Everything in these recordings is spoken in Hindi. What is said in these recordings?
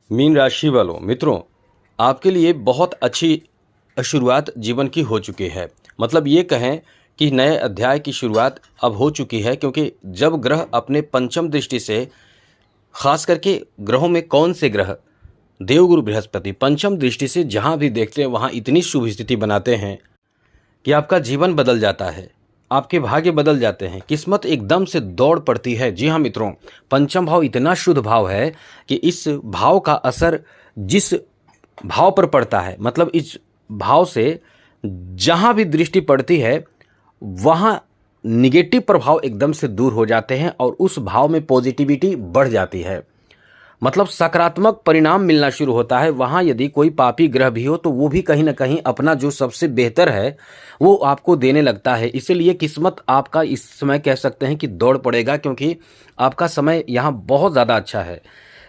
मीन राशि वालों मित्रों, आपके लिए बहुत अच्छी शुरुआत जीवन की हो चुकी है। मतलब ये कहें कि नए अध्याय की शुरुआत अब हो चुकी है, क्योंकि जब ग्रह अपने पंचम दृष्टि से, खास करके ग्रहों में कौन से ग्रह, देवगुरु बृहस्पति पंचम दृष्टि से जहाँ भी देखते हैं वहाँ इतनी शुभ स्थिति बनाते हैं कि आपका जीवन बदल जाता है, आपके भाग्य बदल जाते हैं, किस्मत एकदम से दौड़ पड़ती है। जी हाँ मित्रों, पंचम भाव इतना शुद्ध भाव है कि इस भाव का असर जिस भाव पर पड़ता है, मतलब इस भाव से जहाँ भी दृष्टि पड़ती है वहाँ निगेटिव प्रभाव एकदम से दूर हो जाते हैं और उस भाव में पॉजिटिविटी बढ़ जाती है। मतलब सकारात्मक परिणाम मिलना शुरू होता है। वहाँ यदि कोई पापी ग्रह भी हो तो वो भी कहीं ना कहीं अपना जो सबसे बेहतर है वो आपको देने लगता है। इसीलिए किस्मत आपका इस समय कह सकते हैं कि दौड़ पड़ेगा, क्योंकि आपका समय यहाँ बहुत ज़्यादा अच्छा है।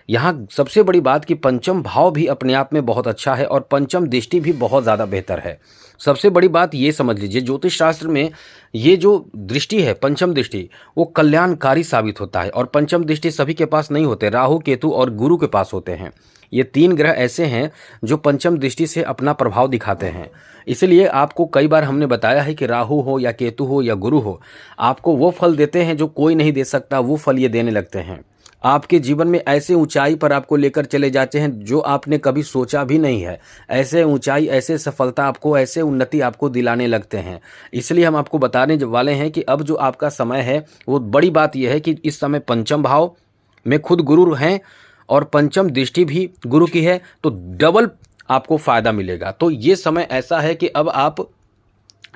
यहाँ सबसे बड़ी बात कि पंचम भाव भी अपने आप में बहुत अच्छा है और पंचम दृष्टि भी बहुत ज़्यादा बेहतर है। सबसे बड़ी बात ये समझ लीजिए, ज्योतिष शास्त्र में ये जो दृष्टि है पंचम दृष्टि, वो कल्याणकारी साबित होता है। और पंचम दृष्टि सभी के पास नहीं होते, राहु केतु और गुरु के पास होते हैं। ये तीन ग्रह ऐसे हैं जो पंचम दृष्टि से अपना प्रभाव दिखाते हैं। इसलिए आपको कई बार हमने बताया है कि राहु हो या केतु हो या गुरु हो, आपको वो फल देते हैं जो कोई नहीं दे सकता, वो फल ये देने लगते हैं। आपके जीवन में ऐसे ऊंचाई पर आपको लेकर चले जाते हैं जो आपने कभी सोचा भी नहीं है। ऐसे ऊंचाई, ऐसे सफलता आपको, ऐसे उन्नति आपको दिलाने लगते हैं। इसलिए हम आपको बताने वाले हैं कि अब जो आपका समय है वो बड़ी बात यह है कि इस समय पंचम भाव में खुद गुरु हैं और पंचम दृष्टि भी गुरु की है, तो डबल आपको फायदा मिलेगा। तो ये समय ऐसा है कि अब आप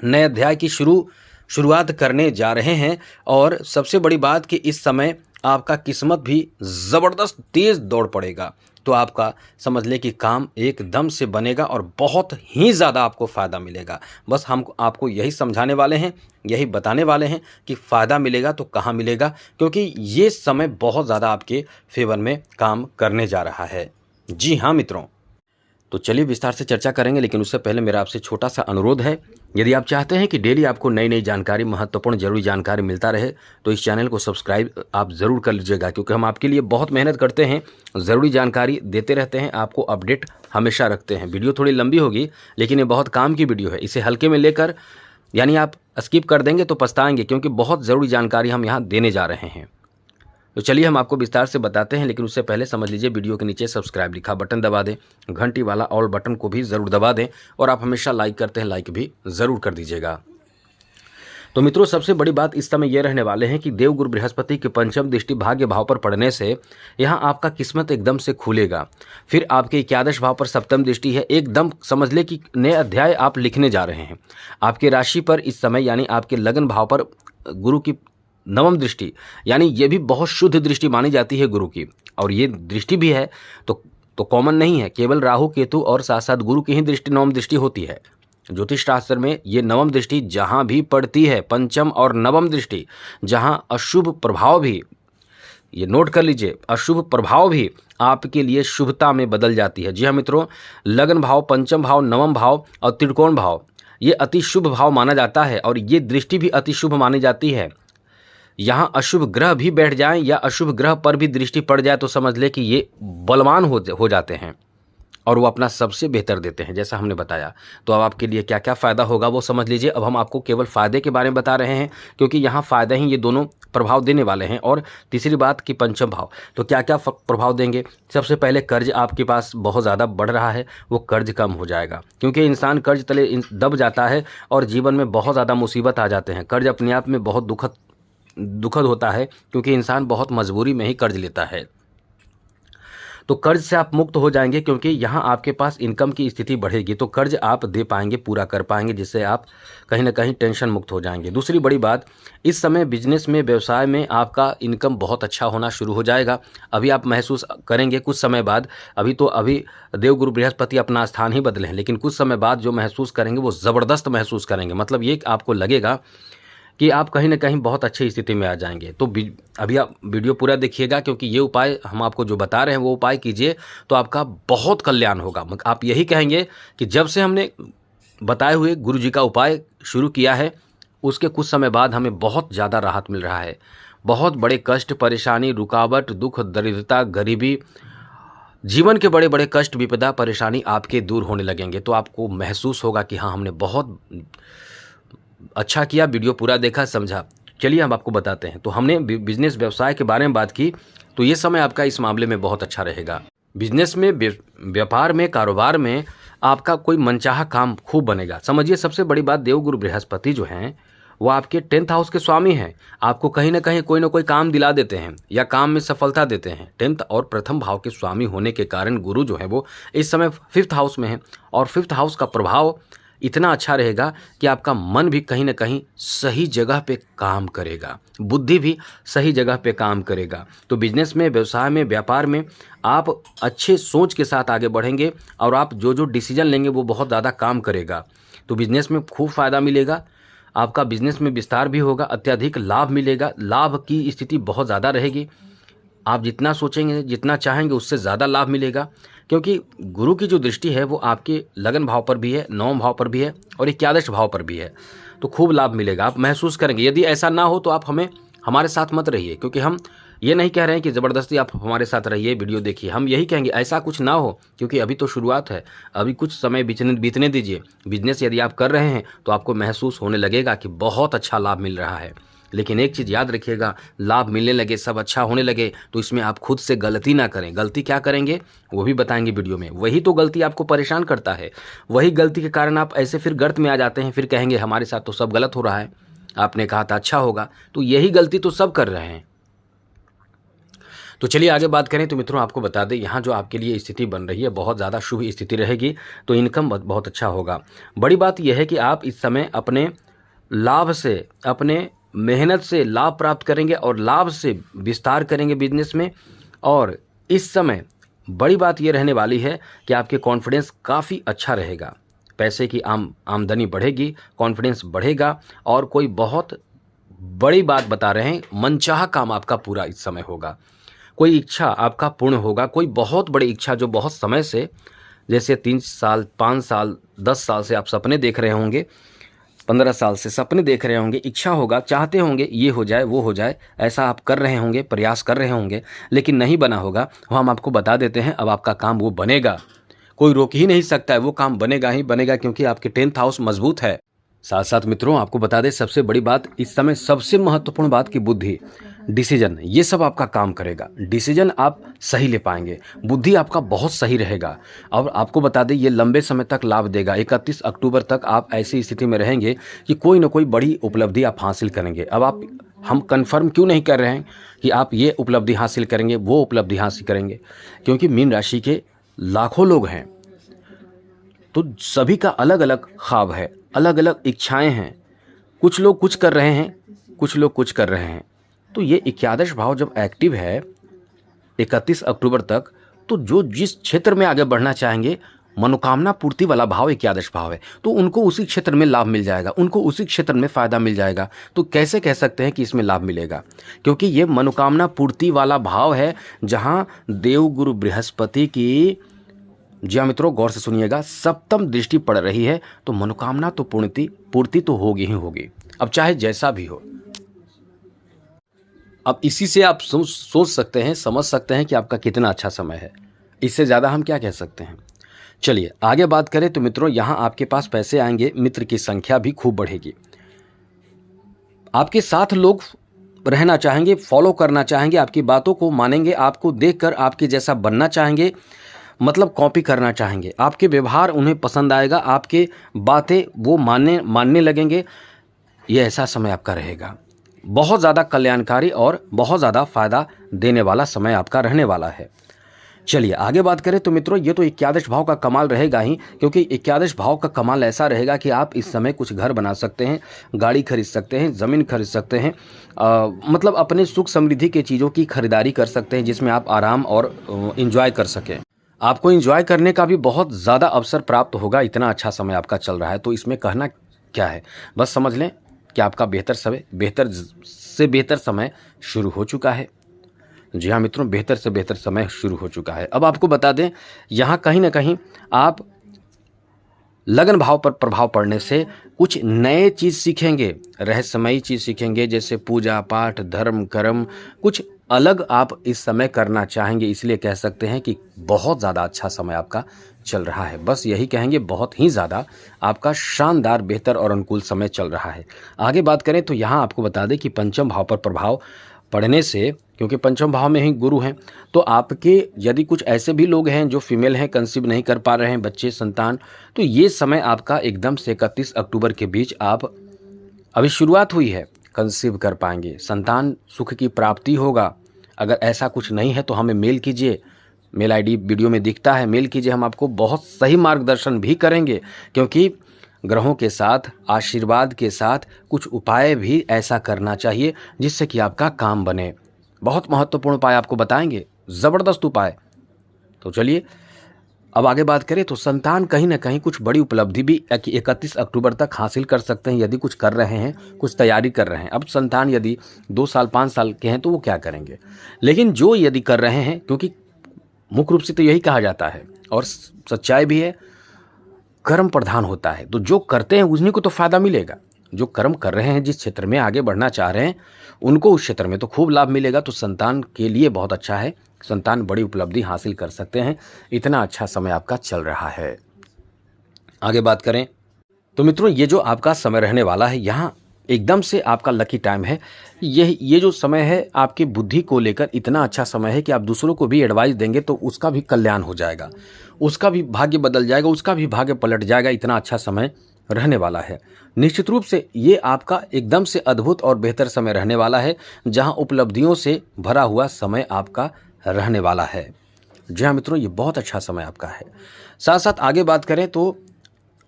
नए अध्याय की शुरुआत करने जा रहे हैं। और सबसे बड़ी बात कि इस समय आपका किस्मत भी ज़बरदस्त तेज़ दौड़ पड़ेगा। तो आपका समझ ले कि काम एकदम से बनेगा और बहुत ही ज़्यादा आपको फ़ायदा मिलेगा। बस हम आपको यही समझाने वाले हैं, यही बताने वाले हैं कि फ़ायदा मिलेगा तो कहाँ मिलेगा, क्योंकि ये समय बहुत ज़्यादा आपके फेवर में काम करने जा रहा है। जी हाँ मित्रों, तो चलिए विस्तार से चर्चा करेंगे, लेकिन उससे पहले मेरा आपसे छोटा सा अनुरोध है। यदि आप चाहते हैं कि डेली आपको नई नई जानकारी, महत्वपूर्ण जरूरी जानकारी मिलता रहे, तो इस चैनल को सब्सक्राइब आप ज़रूर कर लीजिएगा, क्योंकि हम आपके लिए बहुत मेहनत करते हैं, ज़रूरी जानकारी देते रहते हैं, आपको अपडेट हमेशा रखते हैं। वीडियो थोड़ी लंबी होगी, लेकिन ये बहुत काम की वीडियो है। इसे हल्के में लेकर, यानी आप स्किप कर देंगे तो पछताएंगे, क्योंकि बहुत ज़रूरी जानकारी हम यहाँ देने जा रहे हैं। तो चलिए हम आपको विस्तार से बताते हैं, लेकिन उससे पहले समझ लीजिए वीडियो के नीचे सब्सक्राइब लिखा बटन दबा दें, घंटी वाला ऑल बटन को भी ज़रूर दबा दें, और आप हमेशा लाइक करते हैं, लाइक भी ज़रूर कर दीजिएगा। तो मित्रों, सबसे बड़ी बात इस समय यह रहने वाले हैं कि देवगुरु बृहस्पति के पंचम दृष्टि भाग्य भाव पर पड़ने से यहाँ आपका किस्मत एकदम से खुलेगा। फिर आपके एकादश भाव पर सप्तम दृष्टि है, एकदम समझ ले कि नए अध्याय आप लिखने जा रहे हैं। आपके राशि पर इस समय यानी आपके लगन भाव पर गुरु की नवम दृष्टि, यानी ये भी बहुत शुद्ध दृष्टि मानी जाती है गुरु की। और ये दृष्टि भी है तो कॉमन नहीं है, केवल राहु केतु और साथ साथ गुरु की ही दृष्टि नवम दृष्टि होती है। ज्योतिष शास्त्र में ये नवम दृष्टि जहां भी पड़ती है, पंचम और नवम दृष्टि, जहां अशुभ प्रभाव भी, ये नोट कर लीजिए, अशुभ प्रभाव भी आपके लिए शुभता में बदल जाती है। जी हाँ मित्रों, लगन भाव, पंचम भाव, नवम भाव और त्रिकोण भाव, ये अति शुभ भाव माना जाता है और ये दृष्टि भी अति शुभ मानी जाती है। यहाँ अशुभ ग्रह भी बैठ जाएं या अशुभ ग्रह पर भी दृष्टि पड़ जाए तो समझ ले कि ये बलवान हो जाते हैं और वो अपना सबसे बेहतर देते हैं, जैसा हमने बताया। तो अब आपके लिए क्या क्या फ़ायदा होगा वो समझ लीजिए। अब हम आपको केवल फ़ायदे के बारे में बता रहे हैं, क्योंकि यहाँ फ़ायदा ही ये दोनों प्रभाव देने वाले हैं। और तीसरी बात कि पंचम भाव तो क्या क्या प्रभाव देंगे। सबसे पहले कर्ज आपके पास बहुत ज़्यादा बढ़ रहा है, वो कर्ज कम हो जाएगा, क्योंकि इंसान कर्ज तले दब जाता है और जीवन में बहुत ज़्यादा मुसीबत आ जाते हैं। कर्ज अपने आप में बहुत दुखद होता है, क्योंकि इंसान बहुत मजबूरी में ही कर्ज लेता है। तो कर्ज से आप मुक्त हो जाएंगे, क्योंकि यहाँ आपके पास इनकम की स्थिति बढ़ेगी, तो कर्ज आप दे पाएंगे, पूरा कर पाएंगे, जिससे आप कहीं ना कहीं टेंशन मुक्त हो जाएंगे। दूसरी बड़ी बात, इस समय बिजनेस में, व्यवसाय में आपका इनकम बहुत अच्छा होना शुरू हो जाएगा। अभी आप महसूस करेंगे कुछ समय बाद, अभी देवगुरु बृहस्पति अपना स्थान ही बदले हैं, लेकिन कुछ समय बाद जो महसूस करेंगे वो ज़बरदस्त महसूस करेंगे। मतलब ये आपको लगेगा कि आप कहीं ना कहीं बहुत अच्छी स्थिति में आ जाएंगे। तो अभी आप वीडियो पूरा देखिएगा, क्योंकि ये उपाय हम आपको जो बता रहे हैं वो उपाय कीजिए तो आपका बहुत कल्याण होगा। आप यही कहेंगे कि जब से हमने बताए हुए गुरु जी का उपाय शुरू किया है, उसके कुछ समय बाद हमें बहुत ज़्यादा राहत मिल रहा है। बहुत बड़े कष्ट, परेशानी, रुकावट, दुख, दरिद्रता, गरीबी, जीवन के बड़े बड़े कष्ट, विपदा, परेशानी आपके दूर होने लगेंगे। तो आपको महसूस होगा कि हाँ, हमने बहुत अच्छा किया, वीडियो पूरा देखा, समझा। चलिए हम आपको बताते हैं। तो हमने बिजनेस व्यवसाय के बारे में बात की, तो ये समय आपका इस मामले में बहुत अच्छा रहेगा। बिजनेस में, व्यापार में, कारोबार में आपका कोई मनचाहा काम खूब बनेगा। समझिए, सबसे बड़ी बात, देवगुरु बृहस्पति जो हैं वो आपके 10th हाउस के स्वामी हैं। आपको कहीं ना कहीं कोई ना कोई काम दिला देते हैं या काम में सफलता देते हैं। 10th और प्रथम भाव के स्वामी होने के कारण गुरु जो है वो इस समय 5th हाउस में है, और 5th हाउस का प्रभाव इतना अच्छा रहेगा कि आपका मन भी कहीं ना कहीं सही जगह पे काम करेगा, बुद्धि भी सही जगह पे काम करेगा। तो बिजनेस में, व्यवसाय में, व्यापार में आप अच्छे सोच के साथ आगे बढ़ेंगे, और आप जो जो डिसीजन लेंगे वो बहुत ज़्यादा काम करेगा। तो बिजनेस में खूब फ़ायदा मिलेगा, आपका बिजनेस में विस्तार भी होगा, अत्यधिक लाभ मिलेगा, लाभ की स्थिति बहुत ज़्यादा रहेगी। आप जितना सोचेंगे, जितना चाहेंगे, उससे ज़्यादा लाभ मिलेगा, क्योंकि गुरु की जो दृष्टि है वो आपके लगन भाव पर भी है, 9 भाव पर भी है और 11 भाव पर भी है। तो खूब लाभ मिलेगा, आप महसूस करेंगे। यदि ऐसा ना हो तो आप हमारे साथ मत रहिए, क्योंकि हम ये नहीं कह रहे हैं कि ज़बरदस्ती आप हमारे साथ रहिए, वीडियो देखिए। हम यही कहेंगे ऐसा कुछ ना हो, क्योंकि अभी तो शुरुआत है, अभी कुछ समय बीतने दीजिए। बिजनेस यदि आप कर रहे हैं तो आपको महसूस होने लगेगा कि बहुत अच्छा लाभ मिल रहा है। लेकिन एक चीज़ याद रखिएगा, लाभ मिलने लगे, सब अच्छा होने लगे, तो इसमें आप खुद से गलती ना करें। गलती क्या करेंगे वो भी बताएंगे वीडियो में। वही तो गलती आपको परेशान करता है, वही गलती के कारण आप ऐसे फिर गर्त में आ जाते हैं। फिर कहेंगे हमारे साथ तो सब गलत हो रहा है, आपने कहा था अच्छा होगा। तो यही गलती तो सब कर रहे हैं। तो चलिए आगे बात करें। तो मित्रों, आपको बता दें, यहाँ जो आपके लिए स्थिति बन रही है बहुत ज़्यादा शुभ स्थिति रहेगी। तो इनकम बहुत अच्छा होगा। बड़ी बात यह है कि आप इस समय अपने लाभ से, अपने मेहनत से लाभ प्राप्त करेंगे और लाभ से विस्तार करेंगे बिजनेस में। और इस समय बड़ी बात ये रहने वाली है कि आपके कॉन्फिडेंस काफ़ी अच्छा रहेगा, पैसे की आमदनी बढ़ेगी, कॉन्फिडेंस बढ़ेगा, और कोई बहुत बड़ी बात बता रहे हैं, मनचाहा काम आपका पूरा इस समय होगा। कोई इच्छा आपका पूर्ण होगा, कोई बहुत बड़ी इच्छा जो बहुत समय से, जैसे 3 साल, 5 साल, 10 साल से आप सपने देख रहे होंगे, 15 साल से सपने देख रहे होंगे, इच्छा होगा, चाहते होंगे ये हो जाए, वो हो जाए, ऐसा आप कर रहे होंगे, प्रयास कर रहे होंगे, लेकिन नहीं बना होगा। वो हम आपको बता देते हैं, अब आपका काम वो बनेगा, कोई रोक ही नहीं सकता है, वो काम बनेगा ही बनेगा, क्योंकि आपके 10th हाउस मजबूत है। साथ साथ मित्रों, आपको बता दें, सबसे बड़ी बात इस समय, सबसे महत्वपूर्ण बात की बुद्धि, डिसीजन, ये सब आपका काम करेगा। डिसीजन आप सही ले पाएंगे, बुद्धि आपका बहुत सही रहेगा। और आपको बता दें, ये लंबे समय तक लाभ देगा। 31 अक्टूबर तक आप ऐसी स्थिति में रहेंगे कि कोई ना कोई बड़ी उपलब्धि आप हासिल करेंगे। अब हम कंफर्म क्यों नहीं कर रहे हैं कि आप ये उपलब्धि हासिल करेंगे, वो उपलब्धि हासिल करेंगे, क्योंकि मीन राशि के लाखों लोग हैं, तो सभी का अलग अलग ख्वाब है, अलग अलग इच्छाएं हैं। कुछ लोग कुछ कर रहे हैं, कुछ लोग कुछ कर रहे हैं। तो ये 11 भाव जब एक्टिव है 31 अक्टूबर तक, तो जो जिस क्षेत्र में आगे बढ़ना चाहेंगे, मनोकामना पूर्ति वाला भाव 11 भाव है, तो उनको उसी क्षेत्र में लाभ मिल जाएगा, उनको उसी क्षेत्र में फ़ायदा मिल जाएगा। तो कैसे कह सकते हैं कि इसमें लाभ मिलेगा? क्योंकि ये मनोकामना पूर्ति वाला भाव है, जहाँ देवगुरु बृहस्पति की, जी हाँ मित्रों, गौर से सुनिएगा, सप्तम दृष्टि पड़ रही है। तो मनोकामना तो पूर्ति तो होगी ही होगी, अब चाहे जैसा भी हो। अब इसी से आप सोच सकते हैं, समझ सकते हैं कि आपका कितना अच्छा समय है। इससे ज़्यादा हम क्या कह सकते हैं। चलिए आगे बात करें। तो मित्रों, यहाँ आपके पास पैसे आएंगे, मित्र की संख्या भी खूब बढ़ेगी, आपके साथ लोग रहना चाहेंगे, फॉलो करना चाहेंगे, आपकी बातों को मानेंगे, आपको देखकर आपके जैसा बनना चाहेंगे, मतलब कॉपी करना चाहेंगे। आपके व्यवहार उन्हें पसंद आएगा, आपके बातें वो मानने लगेंगे। ये ऐसा समय आपका रहेगा, बहुत ज़्यादा कल्याणकारी और बहुत ज़्यादा फायदा देने वाला समय आपका रहने वाला है। चलिए आगे बात करें। तो मित्रों, ये तो 11 भाव का कमाल रहेगा ही, क्योंकि 11 भाव का कमाल ऐसा रहेगा कि आप इस समय कुछ घर बना सकते हैं, गाड़ी खरीद सकते हैं, ज़मीन खरीद सकते हैं, मतलब अपने सुख समृद्धि के चीज़ों की खरीदारी कर सकते हैं, जिसमें आप आराम और इंजॉय कर सकें। आपको इंजॉय करने का भी बहुत ज़्यादा अवसर प्राप्त होगा, इतना अच्छा समय आपका चल रहा है। तो इसमें कहना क्या है, बस समझ लें कि आपका बेहतर से बेहतर समय शुरू हो चुका है। जी हाँ मित्रों, बेहतर से बेहतर समय शुरू हो चुका है। अब आपको बता दें, यहाँ कहीं ना कहीं आप लगन भाव पर प्रभाव पड़ने से कुछ नए चीज़ सीखेंगे, रहस्यमयी चीज़ सीखेंगे, जैसे पूजा पाठ, धर्म कर्म, कुछ अलग आप इस समय करना चाहेंगे। इसलिए कह सकते हैं कि बहुत ज़्यादा अच्छा समय आपका चल रहा है। बस यही कहेंगे, बहुत ही ज़्यादा आपका शानदार, बेहतर और अनुकूल समय चल रहा है। आगे बात करें तो यहाँ आपको बता दें कि पंचम भाव पर प्रभाव पड़ने से, क्योंकि पंचम भाव में ही गुरु हैं, तो आपके यदि कुछ ऐसे भी लोग हैं जो फीमेल हैं, कंसीव नहीं कर पा रहे हैं बच्चे संतान, तो ये समय आपका एकदम से 31 अक्टूबर के बीच, आप अभी शुरुआत हुई है, कंसीव कर पाएंगे, संतान सुख की प्राप्ति होगा। अगर ऐसा कुछ नहीं है तो हमें मेल कीजिए, मेल आईडी वीडियो में दिखता है, मेल कीजिए, हम आपको बहुत सही मार्गदर्शन भी करेंगे। क्योंकि ग्रहों के साथ, आशीर्वाद के साथ कुछ उपाय भी ऐसा करना चाहिए जिससे कि आपका काम बने। बहुत महत्वपूर्ण उपाय आपको बताएंगे, ज़बरदस्त उपाय। तो चलिए अब आगे बात करें तो संतान कहीं ना कहीं कुछ बड़ी उपलब्धि भी 31 अक्टूबर तक हासिल कर सकते हैं यदि कुछ कर रहे हैं, कुछ तैयारी कर रहे हैं। अब संतान यदि 2 साल 5 साल के हैं तो वो क्या करेंगे, लेकिन जो यदि कर रहे हैं, क्योंकि मुख्य रूप से तो यही कहा जाता है और सच्चाई भी है, कर्म प्रधान होता है, तो जो करते हैं उन्हीं को तो फायदा मिलेगा। जो कर्म कर रहे हैं, जिस क्षेत्र में आगे बढ़ना चाह रहे हैं, उनको उस क्षेत्र में तो खूब लाभ मिलेगा। तो संतान के लिए बहुत अच्छा है, संतान बड़ी उपलब्धि हासिल कर सकते हैं, इतना अच्छा समय आपका चल रहा है। आगे बात करें तो मित्रों, ये जो आपका समय रहने वाला है, यहाँ एकदम से आपका लकी टाइम है। ये जो समय है आपकी बुद्धि को लेकर इतना अच्छा समय है कि आप दूसरों को भी एडवाइस देंगे तो उसका भी कल्याण हो जाएगा, उसका भी भाग्य बदल जाएगा, उसका भी भाग्य पलट जाएगा। इतना अच्छा समय रहने वाला है। निश्चित रूप से ये आपका एकदम से अद्भुत और बेहतर समय रहने वाला है, जहां उपलब्धियों से भरा हुआ समय आपका रहने वाला है। जी हाँ मित्रों, ये बहुत अच्छा समय आपका है। साथ साथ आगे बात करें तो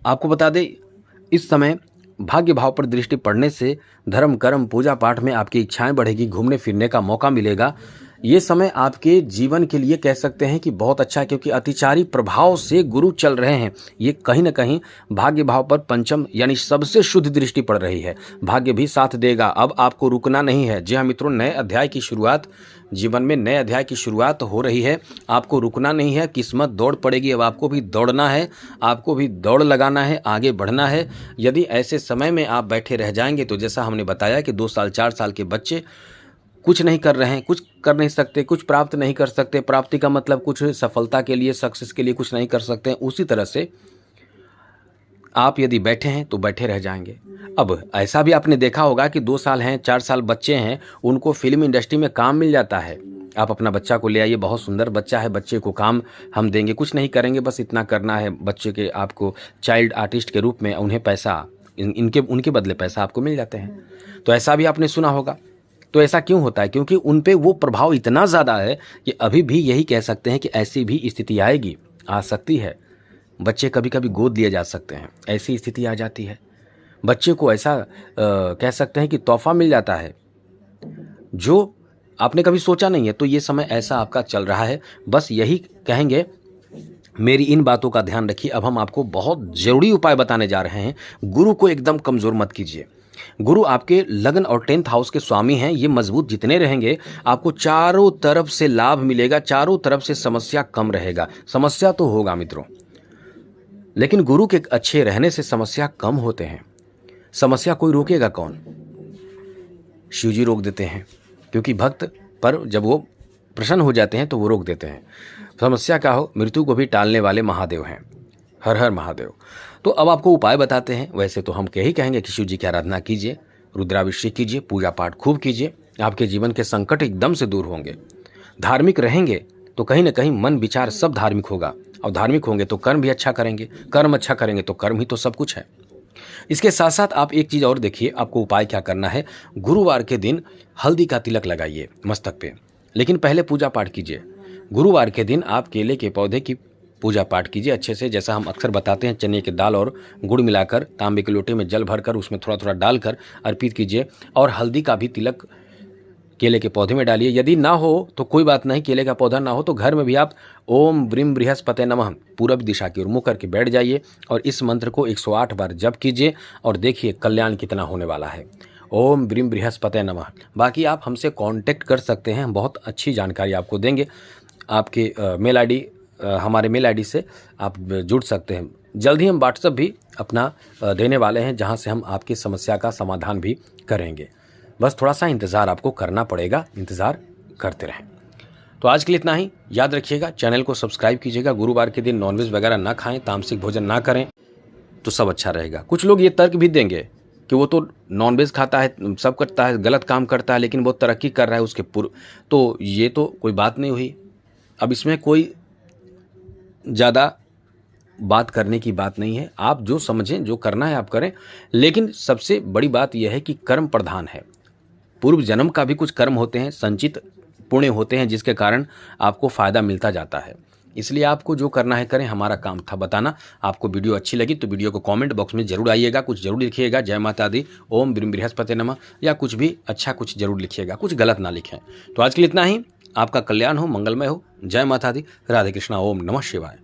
आपको बता दें, इस समय भाग्य भाव पर दृष्टि पड़ने से धर्म कर्म पूजा पाठ में आपकी इच्छाएं बढ़ेगी, घूमने फिरने का मौका मिलेगा। ये समय आपके जीवन के लिए कह सकते हैं कि बहुत अच्छा है, क्योंकि अतिचारी प्रभाव से गुरु चल रहे हैं। ये कहीं ना कहीं भाग्य भाव पर पंचम यानी सबसे शुद्ध दृष्टि पड़ रही है, भाग्य भी साथ देगा। अब आपको रुकना नहीं है। जी हाँ मित्रों, नए अध्याय की शुरुआत, जीवन में नए अध्याय की शुरुआत हो रही है, आपको रुकना नहीं है, किस्मत दौड़ पड़ेगी। अब आपको भी दौड़ना है, आपको भी दौड़ लगाना है, आगे बढ़ना है। यदि ऐसे समय में आप बैठे रह जाएंगे तो जैसा हमने बताया कि 2 साल 4 साल के बच्चे कुछ नहीं कर रहे हैं, कुछ कर नहीं सकते, कुछ प्राप्त नहीं कर सकते, प्राप्ति का मतलब कुछ सफलता के लिए, सक्सेस के लिए कुछ नहीं कर सकते हैं, उसी तरह से आप यदि बैठे हैं तो बैठे रह जाएंगे। अब ऐसा भी आपने देखा होगा कि 2 साल हैं, 4 साल बच्चे हैं, उनको फिल्म इंडस्ट्री में काम मिल जाता है। आप अपना बच्चा को ले आइए, बहुत सुंदर बच्चा है, बच्चे को काम हम देंगे, कुछ नहीं करेंगे, बस इतना करना है, बच्चे के आपको चाइल्ड आर्टिस्ट के रूप में उन्हें पैसा, उनके बदले पैसा आपको मिल जाते हैं। तो ऐसा भी आपने सुना होगा। तो ऐसा क्यों होता है? क्योंकि उन पे वो प्रभाव इतना ज़्यादा है कि अभी भी यही कह सकते हैं कि ऐसी भी स्थिति आएगी, आ सकती है। बच्चे कभी कभी गोद लिए जा सकते हैं, ऐसी स्थिति आ जाती है। बच्चे को ऐसा कह सकते हैं कि तोहफा मिल जाता है जो आपने कभी सोचा नहीं है। तो ये समय ऐसा आपका चल रहा है। बस यही कहेंगे, मेरी इन बातों का ध्यान रखिए। अब हम आपको बहुत ज़रूरी उपाय बताने जा रहे हैं। गुरु को एकदम कमज़ोर मत कीजिए। गुरु आपके लगन और 10th हाउस के स्वामी हैं। ये मजबूत जितने रहेंगे, आपको चारों तरफ से लाभ मिलेगा, चारों तरफ से समस्या कम रहेगा। समस्या तो होगा मित्रों, लेकिन गुरु के अच्छे रहने से समस्या कम होते हैं। समस्या कोई रोकेगा कौन? शिव जी रोक देते हैं, क्योंकि भक्त पर जब वो प्रसन्न हो जाते हैं तो वो रोक देते हैं। समस्या क्या हो, मृत्यु को भी टालने वाले महादेव हैं। हर हर महादेव। तो अब आपको उपाय बताते हैं। वैसे तो हम यही कहेंगे कि शिव जी की आराधना कीजिए, रुद्राभिषेक कीजिए, पूजा पाठ खूब कीजिए, आपके जीवन के संकट एकदम से दूर होंगे। धार्मिक रहेंगे तो कहीं ना कहीं मन विचार सब धार्मिक होगा, और धार्मिक होंगे तो कर्म भी अच्छा करेंगे, कर्म अच्छा करेंगे तो कर्म ही तो सब कुछ है। इसके साथ साथ आप एक चीज़ और देखिए, आपको उपाय क्या करना है। गुरुवार के दिन हल्दी का तिलक लगाइए मस्तक पे, लेकिन पहले पूजा पाठ कीजिए। गुरुवार के दिन आप केले के पौधे की पूजा पाठ कीजिए अच्छे से, जैसा हम अक्सर बताते हैं, चने के दाल और गुड़ मिलाकर तांबे के लोटे में जल भरकर उसमें थोड़ा थोड़ा डालकर अर्पित कीजिए। और हल्दी का भी तिलक केले के पौधे में डालिए। यदि ना हो तो कोई बात नहीं, केले का पौधा ना हो तो घर में भी आप ओम ब्रीम बृहस्पते नमः पूरब दिशा की ओर मुँह करके बैठ जाइए और इस मंत्र को 108 बार जप कीजिए और देखिए कल्याण कितना होने वाला है। ओम ब्रीम बृहस्पते नमः। बाकी आप हमसे कांटेक्ट कर सकते हैं, हम बहुत अच्छी जानकारी आपको देंगे। आपके मेल आईडी, हमारे मेल आईडी से आप जुड़ सकते हैं। जल्द ही हम व्हाट्सएप भी अपना देने वाले हैं, जहां से हम आपकी समस्या का समाधान भी करेंगे। बस थोड़ा सा इंतज़ार आपको करना पड़ेगा, इंतज़ार करते रहें। तो आज के लिए इतना ही। याद रखिएगा, चैनल को सब्सक्राइब कीजिएगा। गुरुवार के दिन नॉनवेज वगैरह ना खाएं, तामसिक भोजन ना करें, तो सब अच्छा रहेगा। कुछ लोग ये तर्क भी देंगे कि वो तो नॉनवेज खाता है, सब करता है, गलत काम करता है, लेकिन वो तरक्की कर रहा है उसके पूर्व, तो ये तो कोई बात नहीं हुई। अब इसमें कोई ज़्यादा बात करने की बात नहीं है। आप जो समझें, जो करना है आप करें, लेकिन सबसे बड़ी बात यह है कि कर्म प्रधान है। पूर्व जन्म का भी कुछ कर्म होते हैं, संचित पुण्य होते हैं, जिसके कारण आपको फ़ायदा मिलता जाता है। इसलिए आपको जो करना है करें। हमारा काम था बताना। आपको वीडियो अच्छी लगी तो वीडियो को कमेंट बॉक्स में जरूर आइएगा, कुछ जरूर लिखिएगा, जय माता दी, ओम ब्रीम बृहस्पति नमः, या कुछ भी अच्छा कुछ जरूर लिखिएगा, कुछ गलत ना लिखें। तो आज के लिए इतना ही। आपका कल्याण हो, मंगलमय हो। जय माता दी, राधे कृष्णा, ओम नमः शिवाय।